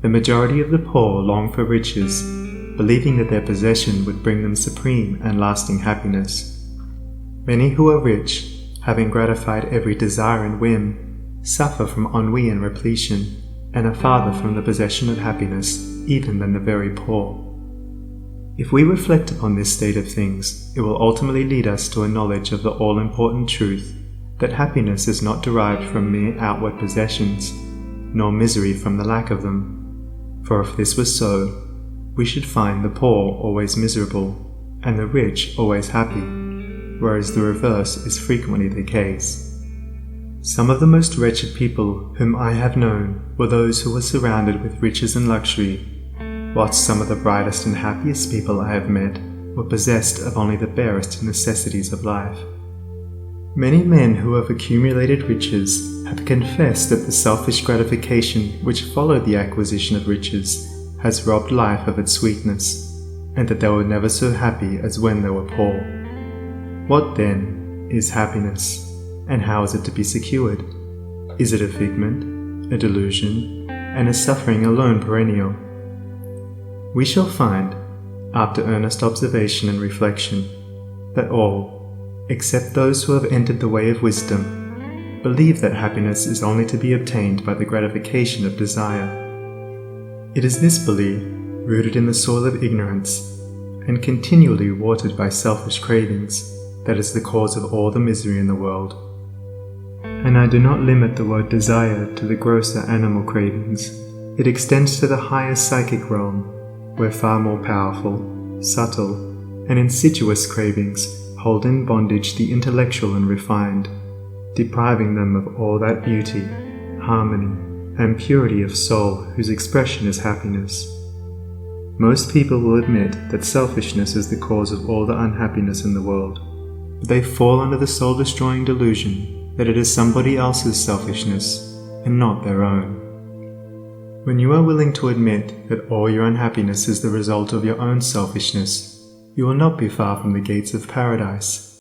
The majority of the poor long for riches, believing that their possession would bring them supreme and lasting happiness. Many who are rich, having gratified every desire and whim, suffer from ennui and repletion, and are farther from the possession of happiness even than the very poor. If we reflect upon this state of things, it will ultimately lead us to a knowledge of the all-important truth that happiness is not derived from mere outward possessions, nor misery from the lack of them. For if this was so, we should find the poor always miserable, and the rich always happy, whereas the reverse is frequently the case. Some of the most wretched people whom I have known were those who were surrounded with riches and luxury, whilst some of the brightest and happiest people I have met were possessed of only the barest necessities of life. Many men who have accumulated riches have confessed that the selfish gratification which followed the acquisition of riches has robbed life of its sweetness, and that they were never so happy as when they were poor. What then is happiness, and how is it to be secured? Is it a figment, a delusion, and is suffering alone perennial? We shall find, after earnest observation and reflection, that all, except those who have entered the way of wisdom, believe that happiness is only to be obtained by the gratification of desire. It is this belief, rooted in the soil of ignorance, and continually watered by selfish cravings, that is the cause of all the misery in the world. And I do not limit the word desire to the grosser animal cravings. It extends to the higher psychic realm, where far more powerful, subtle, and insidious cravings hold in bondage the intellectual and refined, depriving them of all that beauty, harmony, and purity of soul whose expression is happiness. Most people will admit that selfishness is the cause of all the unhappiness in the world, but they fall under the soul-destroying delusion that it is somebody else's selfishness and not their own. When you are willing to admit that all your unhappiness is the result of your own selfishness, you will not be far from the gates of paradise.